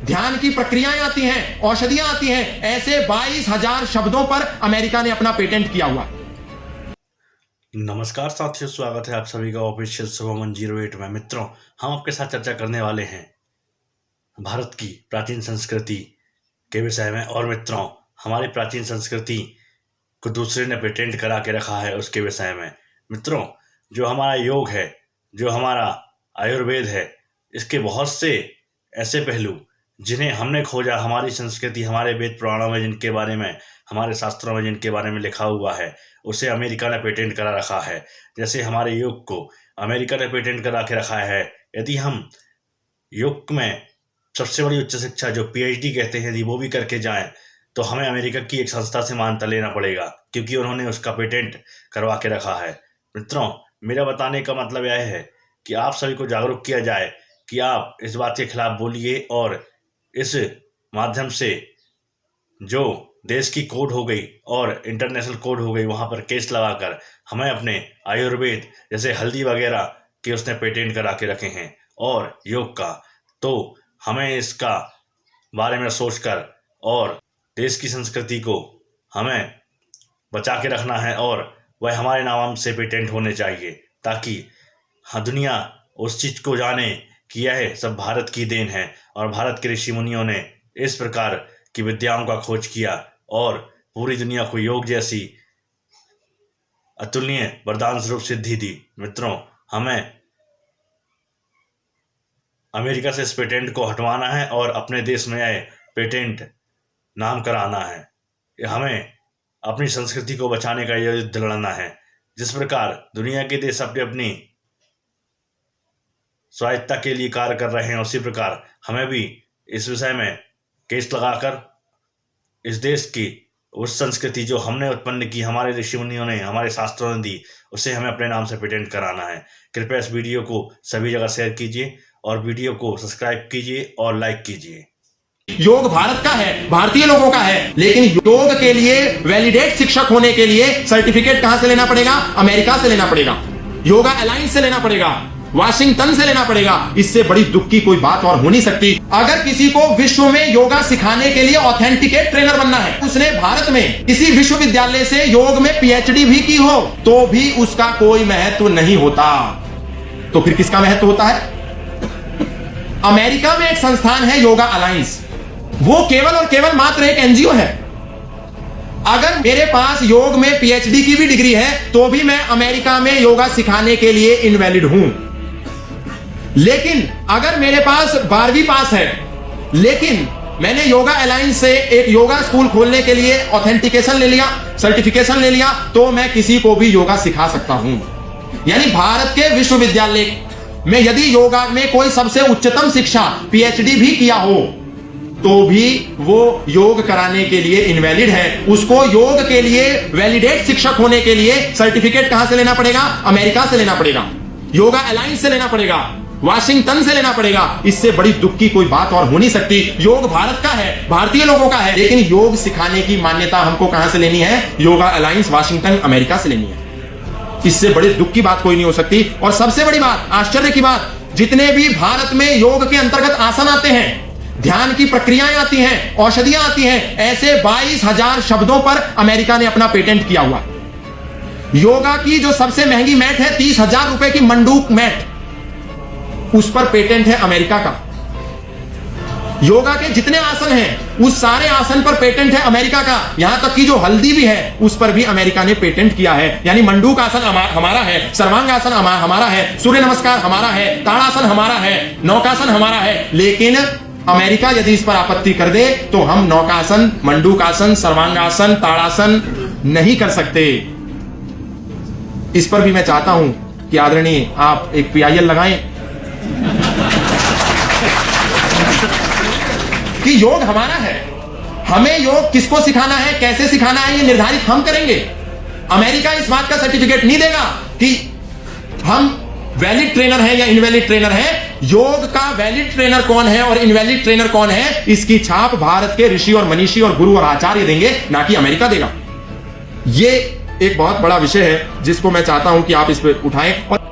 ध्यान की प्रक्रियाएं आती हैं, औषधियां आती हैं। ऐसे 22,000 शब्दों पर अमेरिका ने अपना पेटेंट किया हुआ। नमस्कार साथियों, स्वागत है आप सभी का ऑफिशियल सुबह 108 में। मित्रों, हम आपके साथ चर्चा करने वाले हैं भारत की प्राचीन संस्कृति के विषय में। और मित्रों, हमारी प्राचीन संस्कृति को दूसरे ने पेटेंट करा के रखा है उसके विषय में। मित्रों, जो हमारा योग है, जो हमारा आयुर्वेद है, इसके बहुत से ऐसे पहलू जिन्हें हमने खोजा, हमारी संस्कृति, हमारे वेद पुराणों में जिनके बारे में, हमारे शास्त्रों में जिनके बारे में लिखा हुआ है, उसे अमेरिका ने पेटेंट करा रखा है। जैसे हमारे योग को अमेरिका ने पेटेंट करा के रखा है। यदि हम योग में सबसे बड़ी उच्च शिक्षा जो PhD कहते हैं, यदि वो भी करके जाएं, तो हमें अमेरिका की एक संस्था से मान्यता लेना पड़ेगा, क्योंकि उन्होंने उसका पेटेंट करवा के रखा है। मित्रों, मेरा बताने का मतलब यह है कि आप सभी को जागरूक किया जाए कि आप इस बात के खिलाफ बोलिए, और इस माध्यम से जो देश की कोड हो गई और इंटरनेशनल कोड हो गई, वहाँ पर केस लगाकर हमें अपने आयुर्वेद जैसे हल्दी वगैरह के उसने पेटेंट करा के रखे हैं और योग का, तो हमें इसका बारे में सोचकर और देश की संस्कृति को हमें बचा के रखना है, और वह हमारे नाम से पेटेंट होने चाहिए, ताकि दुनिया उस चीज़ को जाने कि यह सब भारत की देन है और भारत के ऋषि मुनियों ने इस प्रकार की विद्याओं का खोज किया और पूरी दुनिया को योग जैसी अतुलनीय वरदान स्वरूप सिद्धि दी। मित्रों, हमें अमेरिका से इस पेटेंट को हटवाना है और अपने देश में यह पेटेंट नाम कराना है। हमें अपनी संस्कृति को बचाने का युद्ध लड़ना है। जिस प्रकार दुनिया के देश अपनी स्वायत्तता के लिए कार्य कर रहे हैं, उसी प्रकार हमें भी इस विषय में केस लगाकर इस देश की उस संस्कृति जो हमने उत्पन्न की, हमारे ऋषि मुनियों ने, हमारे शास्त्रों ने दी, उसे हमें अपने नाम से पेटेंट कराना है। कृपया इस वीडियो को सभी जगह शेयर कीजिए और वीडियो को सब्सक्राइब कीजिए और लाइक कीजिए। योग भारत का है, भारतीय लोगों का है, लेकिन योग के लिए वैलिडेट शिक्षक होने के लिए सर्टिफिकेट कहां से लेना पड़ेगा? अमेरिका से लेना पड़ेगा, योगा अलायंस से लेना पड़ेगा, वाशिंगटन से लेना पड़ेगा। इससे बड़ी दुख की कोई बात और हो नहीं सकती। अगर किसी को विश्व में योगा सिखाने के लिए ऑथेंटिकेट ट्रेनर बनना है, उसने भारत में किसी विश्वविद्यालय से योग में PhD भी की हो, तो भी उसका कोई महत्व नहीं होता। तो फिर किसका महत्व होता है? अमेरिका में एक संस्थान है योगा अलायंस, वो केवल और केवल मात्र एक NGO है। अगर मेरे पास योग में PhD की भी डिग्री है, तो भी मैं अमेरिका में योगा सिखाने के लिए इनवैलिड हूं। लेकिन अगर मेरे पास 12वीं पास है, लेकिन मैंने योगा अलायंस से एक योगा स्कूल खोलने के लिए ऑथेंटिकेशन ले लिया, सर्टिफिकेशन ले लिया, तो मैं किसी को भी योगा सिखा सकता हूं। यानी भारत के विश्वविद्यालय में यदि योगा में कोई सबसे उच्चतम शिक्षा PhD भी किया हो, तो भी वो योग कराने के लिए इनवैलिड है। उसको योग के लिए वैलिडेट शिक्षक होने के लिए सर्टिफिकेट कहां से लेना पड़ेगा? अमेरिका से लेना पड़ेगा, योगा अलायंस से लेना पड़ेगा, वाशिंगटन से लेना पड़ेगा। इससे बड़ी दुख की कोई बात और हो नहीं सकती। योग भारत का है, भारतीय लोगों का है, लेकिन योग सिखाने की मान्यता हमको कहां से लेनी है? योगा अलायंस, वाशिंगटन, अमेरिका से लेनी है। इससे बड़े दुख की बात कोई नहीं हो सकती। और सबसे बड़ी बात, आश्चर्य की बात, जितने भी भारत में योग के अंतर्गत आसन आते हैं, ध्यान की प्रक्रियाएं आती हैं, औषधियां आती हैं, ऐसे 22,000 शब्दों पर अमेरिका ने अपना पेटेंट किया हुआ। योगा की जो सबसे महंगी मैट है, 30,000 रुपए की मंडूक मैट, उस पर पेटेंट है अमेरिका का। योगा के जितने आसन हैं, उस सारे आसन पर पेटेंट है अमेरिका का। यहां तक कि जो हल्दी भी है, उस पर भी अमेरिका ने पेटेंट किया है। यानी मंडूक आसन हमारा है, सर्वांग आसन हमारा है, सूर्य नमस्कार हमारा है, ताड़ासन हमारा है, नौकासन हमारा है। लेकिन अमेरिका यदि इस पर आपत्ति कर दे, तो हम नौकासन, मंडूकासन, सर्वांगासन, ताड़ासन नहीं कर सकते। इस पर भी मैं चाहता हूं कि आदरणीय आप एक PIL लगाएं कि योग हमारा है। हमें योग किसको सिखाना है, कैसे सिखाना है, ये निर्धारित हम करेंगे। अमेरिका इस बात का सर्टिफिकेट नहीं देगा कि हम वैलिड ट्रेनर हैं या इनवैलिड ट्रेनर हैं। योग का वैलिड ट्रेनर कौन है और इनवैलिड ट्रेनर कौन है, इसकी छाप भारत के ऋषि और मनीषी और गुरु और आचार्य देंगे, ना कि अमेरिका देगा। ये एक बहुत बड़ा विषय है जिसको मैं चाहता हूं कि आप इस पर उठाएं। और